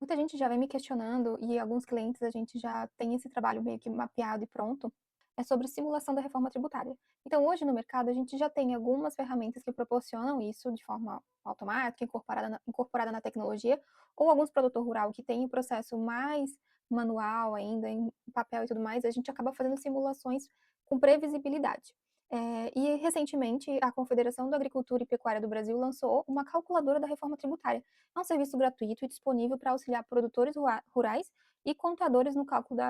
Muita gente já vem me questionando e alguns clientes a gente já tem esse trabalho meio que mapeado e pronto, é sobre simulação da reforma tributária. Então, hoje no mercado a gente já tem algumas ferramentas que proporcionam isso de forma automática, incorporada na tecnologia, ou alguns produtor rural que tem o processo mais manual ainda, em papel e tudo mais, a gente acaba fazendo simulações com previsibilidade. E recentemente a Confederação da Agricultura e Pecuária do Brasil lançou uma calculadora da reforma tributária. É um serviço gratuito e disponível para auxiliar produtores rurais e contadores no cálculo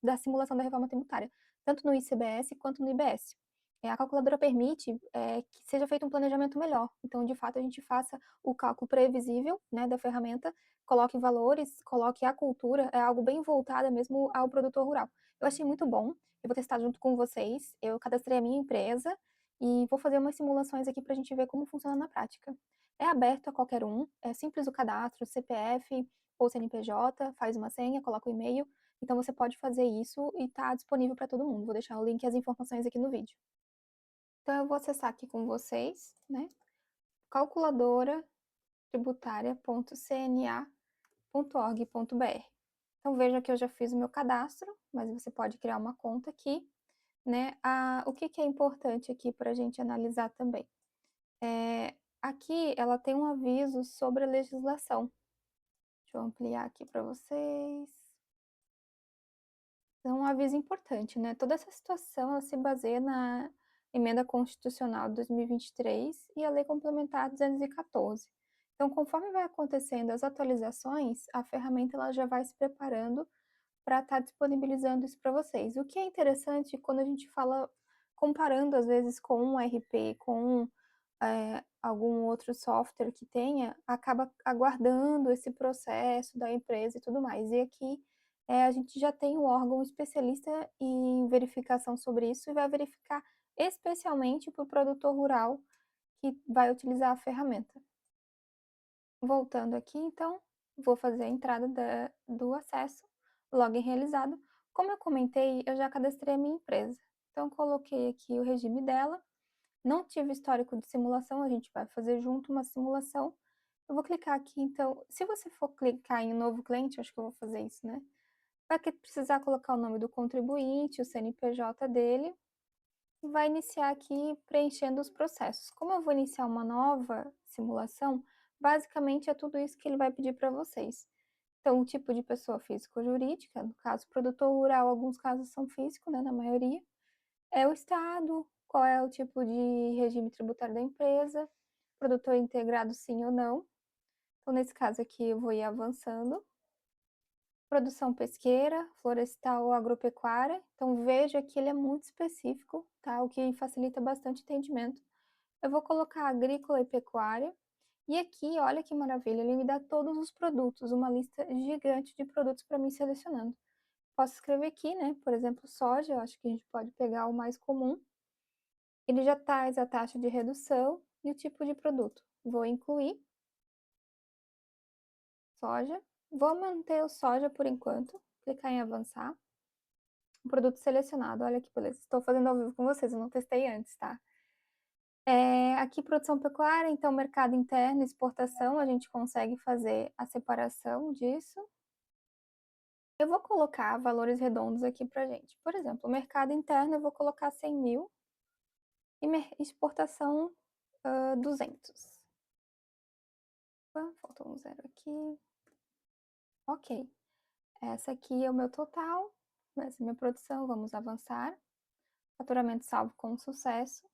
da simulação da reforma tributária, tanto no ICBS quanto no IBS. A calculadora permite que seja feito um planejamento melhor. Então, de fato, a gente faça o cálculo previsível, né, da ferramenta, coloque valores, coloque a cultura, é algo bem voltada mesmo ao produtor rural. Eu achei muito bom, eu vou testar junto com vocês, eu cadastrei a minha empresa e vou fazer umas simulações aqui para a gente ver como funciona na prática. É aberto a qualquer um, é simples o cadastro, CPF ou CNPJ, faz uma senha, coloca o e-mail, então você pode fazer isso e está disponível para todo mundo. Vou deixar o link e as informações aqui no vídeo. Então eu vou acessar aqui com vocês, né? calculadora.tributária.cna.org.br. Então veja que eu já fiz o meu cadastro, mas você pode criar uma conta aqui, né? O que é importante aqui para a gente analisar também? Aqui ela tem um aviso sobre a legislação. Deixa eu ampliar aqui para vocês. Então, um aviso importante, né? Toda essa situação ela se baseia na Emenda Constitucional de 2023 e a Lei Complementar 214. Então, conforme vai acontecendo as atualizações, a ferramenta ela já vai se preparando para estar disponibilizando isso para vocês. O que é interessante quando a gente fala, comparando às vezes com um RP, com algum outro software que tenha, acaba aguardando esse processo da empresa e tudo mais. E aqui a gente já tem um órgão especialista em verificação sobre isso e vai verificar especialmente para o produtor rural que vai utilizar a ferramenta. Voltando aqui, então, vou fazer a entrada do acesso, login realizado. Como eu comentei, eu já cadastrei a minha empresa. Então, coloquei aqui o regime dela. Não tive histórico de simulação, a gente vai fazer junto uma simulação. Eu vou clicar aqui, então, se você for clicar em um novo cliente, acho que eu vou fazer isso, né? Vai precisar colocar o nome do contribuinte, o CNPJ dele, e vai iniciar aqui preenchendo os processos. Como eu vou iniciar uma nova simulação, basicamente é tudo isso que ele vai pedir para vocês. Então, o tipo de pessoa física ou jurídica, no caso, produtor rural, alguns casos são físico, né, na maioria. É o estado, qual é o tipo de regime tributário da empresa, produtor integrado sim ou não. Então, nesse caso aqui, eu vou ir avançando. Produção pesqueira, florestal ou agropecuária. Então, veja que ele é muito específico, tá? O que facilita bastante o entendimento. Eu vou colocar agrícola e pecuária. E aqui, olha que maravilha, ele me dá todos os produtos, uma lista gigante de produtos para mim selecionando. Posso escrever aqui, né? Por exemplo, soja, eu acho que a gente pode pegar o mais comum. Ele já traz a taxa de redução e o tipo de produto. Vou incluir soja. Vou manter o soja por enquanto. Clicar em avançar. O produto selecionado. Olha que beleza. Estou fazendo ao vivo com vocês, eu não testei antes, tá? Aqui, produção pecuária, então, mercado interno, exportação, a gente consegue fazer a separação disso. Eu vou colocar valores redondos aqui pra gente. Por exemplo, mercado interno eu vou colocar 100 mil e exportação 200. Opa, faltou um zero aqui. Ok. Essa aqui é o meu total, essa é a minha produção, vamos avançar. Faturamento salvo com sucesso.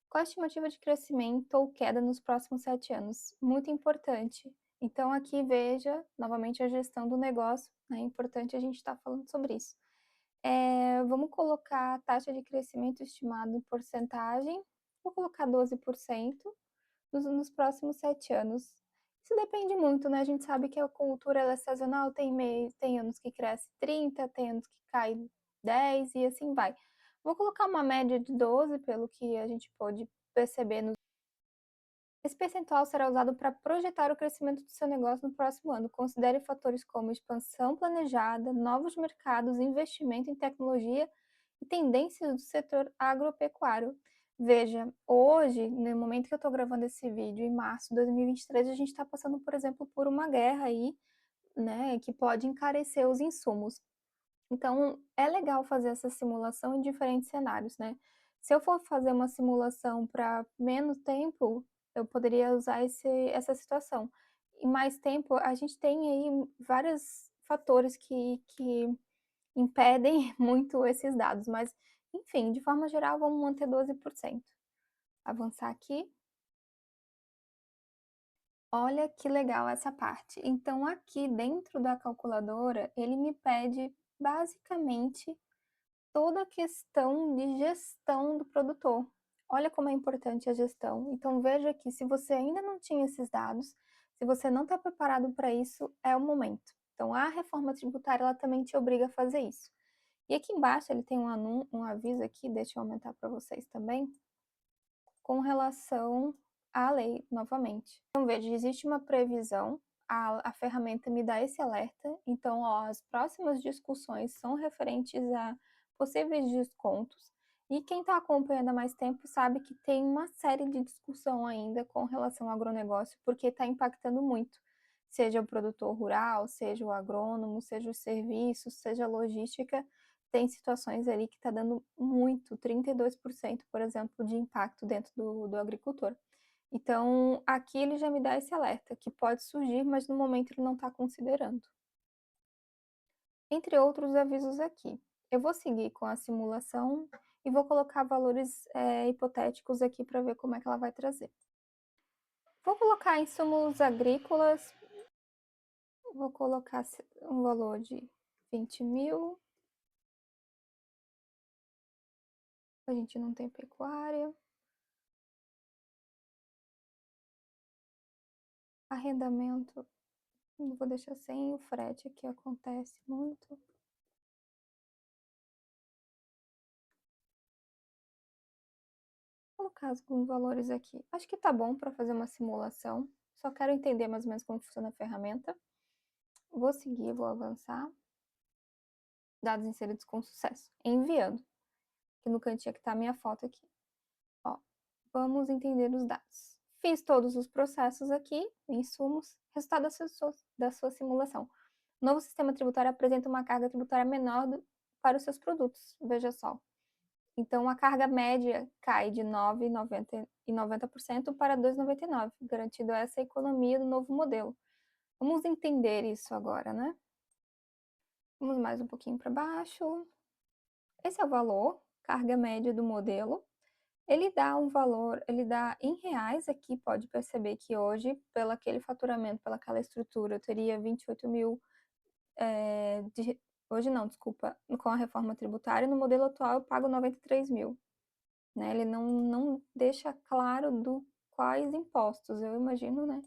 Qual a estimativa de crescimento ou queda nos próximos 7 anos? Muito importante. Então, aqui veja novamente a gestão do negócio, né? É importante a gente estar falando sobre isso. Vamos colocar a taxa de crescimento estimada em porcentagem. Vou colocar 12% nos próximos 7 anos. Isso depende muito, né? A gente sabe que a cultura ela é sazonal, tem anos que cresce 30, tem anos que cai 10 e assim vai. Vou colocar uma média de 12, pelo que a gente pode perceber. Esse percentual será usado para projetar o crescimento do seu negócio no próximo ano. Considere fatores como expansão planejada, novos mercados, investimento em tecnologia e tendências do setor agropecuário. Veja, hoje, no momento que eu estou gravando esse vídeo, em março de 2023, a gente está passando, por exemplo, por uma guerra aí né, que pode encarecer os insumos. Então, é legal fazer essa simulação em diferentes cenários, né. Se eu for fazer uma simulação para menos tempo, eu poderia usar essa situação. Em mais tempo, a gente tem aí vários fatores que impedem muito esses dados, mas, enfim, de forma geral, vamos manter 12%. Avançar aqui. Olha que legal essa parte. Então, aqui dentro da calculadora, ele me pede basicamente toda a questão de gestão do produtor. Olha como é importante a gestão. Então, veja que se você ainda não tinha esses dados, se você não está preparado para isso, é o momento. Então, a reforma tributária ela também te obriga a fazer isso. E aqui embaixo ele tem um aviso aqui, deixa eu aumentar para vocês também, com relação à lei, novamente. Então, veja, existe uma previsão, a ferramenta me dá esse alerta, então, ó, as próximas discussões são referentes a possíveis descontos, e quem está acompanhando há mais tempo sabe que tem uma série de discussão ainda com relação ao agronegócio, porque está impactando muito, seja o produtor rural, seja o agrônomo, seja os serviços, seja a logística, tem situações ali que está dando muito, 32%, por exemplo, de impacto dentro do agricultor. Então, aqui ele já me dá esse alerta, que pode surgir, mas no momento ele não está considerando. Entre outros avisos aqui. Eu vou seguir com a simulação e vou colocar valores hipotéticos aqui para ver como é que ela vai trazer. Vou colocar insumos agrícolas, vou colocar um valor de 20 mil. A gente não tem pecuária. Arrendamento, vou deixar sem o frete, aqui acontece muito. Vou colocar alguns valores aqui. Acho que tá bom para fazer uma simulação. Só quero entender mais ou menos como funciona a ferramenta. Vou seguir, vou avançar. Dados inseridos com sucesso. Enviando. Aqui no cantinho que tá a minha foto aqui. Ó, vamos entender os dados. Fiz todos os processos aqui, insumos, resultado da sua simulação. O novo sistema tributário apresenta uma carga tributária menor para os seus produtos. Veja só. Então, a carga média cai de 9,90% para 2,99%, garantindo essa economia do novo modelo. Vamos entender isso agora, né? Vamos mais um pouquinho para baixo. Esse é o valor, carga média do modelo. Ele dá um valor, ele dá em reais aqui, pode perceber que hoje, pelo aquele faturamento, pela aquela estrutura, eu teria 28 mil, hoje não, desculpa, com a reforma tributária, no modelo atual eu pago 93 mil. Né? Ele não deixa claro quais impostos, eu imagino, né?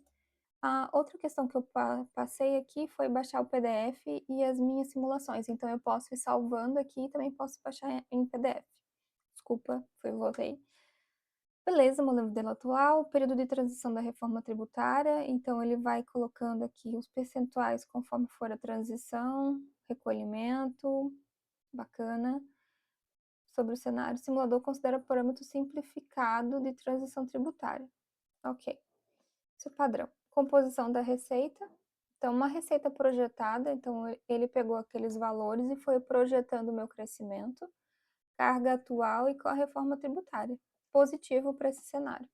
A outra questão que eu passei aqui foi baixar o PDF e as minhas simulações. Então, eu posso ir salvando aqui e também posso baixar em PDF. Desculpa, voltei. Beleza, modelo atual, período de transição da reforma tributária. Então, ele vai colocando aqui os percentuais conforme for a transição, recolhimento, bacana. Sobre o cenário, o simulador considera parâmetro simplificado de transição tributária. Ok. Isso é padrão. Composição da receita. Então, uma receita projetada, então ele pegou aqueles valores e foi projetando o meu crescimento, carga atual e com a reforma tributária. Positivo para esse cenário.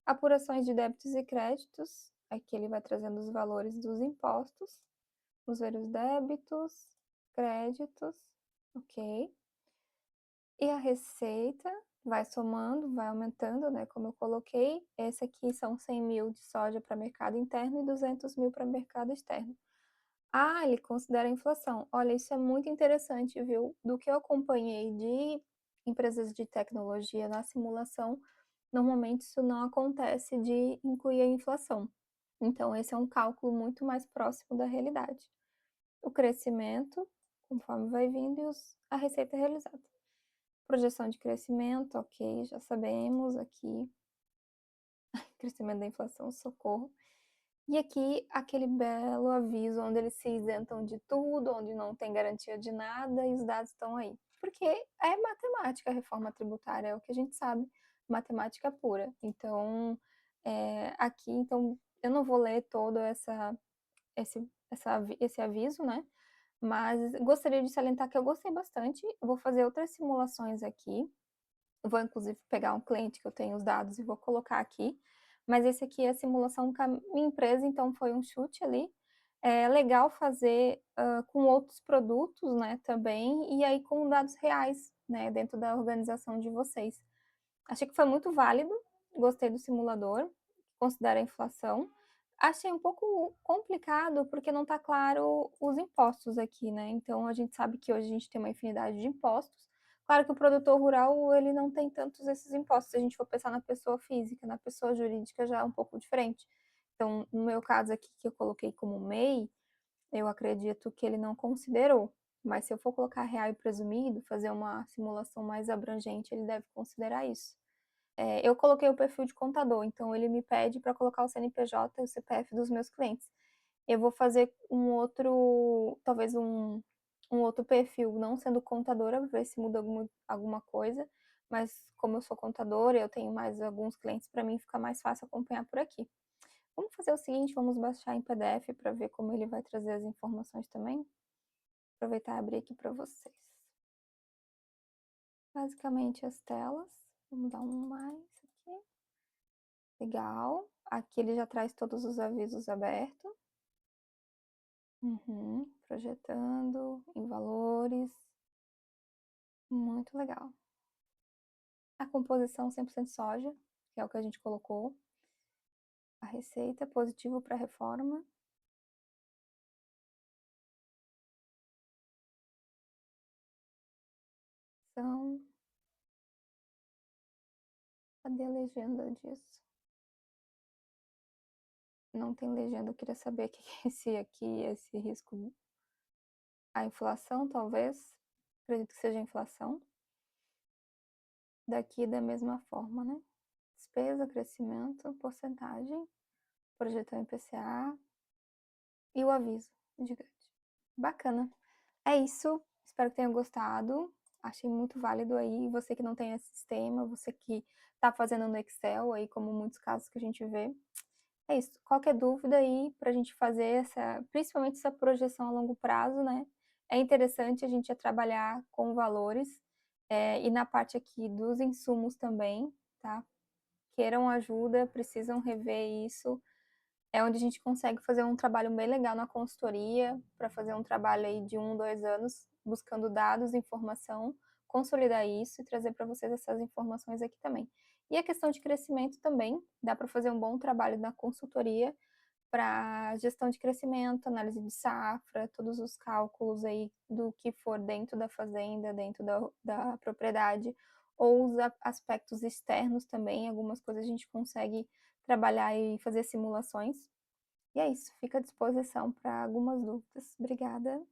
Apurações de débitos e créditos. Aqui ele vai trazendo os valores dos impostos. Vamos ver os débitos, créditos. Ok. E a receita vai somando, vai aumentando, né? Como eu coloquei, esse aqui são 100 mil de soja para mercado interno e 200 mil para mercado externo. Ah, ele considera a inflação. Olha, isso é muito interessante, viu? Do que eu acompanhei de empresas de tecnologia na simulação, normalmente isso não acontece de incluir a inflação. Então, esse é um cálculo muito mais próximo da realidade. O crescimento, conforme vai vindo, e a receita realizada. Projeção de crescimento, ok, já sabemos aqui. Crescimento da inflação, socorro. E aqui, aquele belo aviso onde eles se isentam de tudo, onde não tem garantia de nada e os dados estão aí. Porque é matemática a reforma tributária, é o que a gente sabe, matemática pura. Então, aqui, então, eu não vou ler todo esse esse aviso, né? Mas gostaria de salientar que eu gostei bastante. Eu vou fazer outras simulações aqui. Eu vou, inclusive, pegar um cliente que eu tenho os dados e vou colocar aqui. Mas esse aqui é a simulação com a minha empresa, então foi um chute ali. É legal fazer com outros produtos, né, também, e aí com dados reais, né, dentro da organização de vocês. Achei que foi muito válido, gostei do simulador, considera a inflação. Achei um pouco complicado porque não está claro os impostos aqui, né? Então a gente sabe que hoje a gente tem uma infinidade de impostos. Claro que o produtor rural ele não tem tantos esses impostos. Se a gente for pensar na pessoa física, na pessoa jurídica já é um pouco diferente. Então, no meu caso aqui que eu coloquei como MEI, eu acredito que ele não considerou. Mas se eu for colocar real e presumido, fazer uma simulação mais abrangente, ele deve considerar isso. Eu coloquei o perfil de contador, então ele me pede para colocar o CNPJ e o CPF dos meus clientes. Eu vou fazer um outro, talvez um outro perfil, não sendo contadora, ver se muda alguma coisa, mas como eu sou contadora e eu tenho mais alguns clientes, para mim fica mais fácil acompanhar por aqui. Vamos fazer o seguinte, vamos baixar em PDF para ver como ele vai trazer as informações também. Aproveitar e abrir aqui para vocês. Basicamente as telas. Vamos dar um mais aqui. Legal. Aqui ele já traz todos os avisos abertos. Projetando em valores. Muito legal. A composição 100% soja, que é o que a gente colocou. A receita positivo para reforma. São... Cadê a legenda disso? Não tem legenda, eu queria saber o que é esse aqui, esse risco. A inflação, talvez. Acredito que seja a inflação. Daqui da mesma forma, né? Despesa, crescimento, porcentagem, projetão IPCA e o aviso gigante. Bacana. É isso. Espero que tenham gostado. Achei muito válido aí. Você que não tem esse sistema, você que está fazendo no Excel aí, como muitos casos que a gente vê. É isso. Qualquer dúvida aí para a gente fazer essa, principalmente essa projeção a longo prazo, né? É interessante a gente trabalhar com valores e na parte aqui dos insumos também, tá? Queiram ajuda, precisam rever isso. É onde a gente consegue fazer um trabalho bem legal na consultoria, para fazer um trabalho aí de 1, 2 anos, buscando dados, informação, consolidar isso e trazer para vocês essas informações aqui também. E a questão de crescimento também, dá para fazer um bom trabalho na consultoria para gestão de crescimento, análise de safra, todos os cálculos aí do que for dentro da fazenda, dentro da propriedade, ou os aspectos externos também, algumas coisas a gente consegue trabalhar e fazer simulações. E é isso, fica à disposição para algumas dúvidas. Obrigada.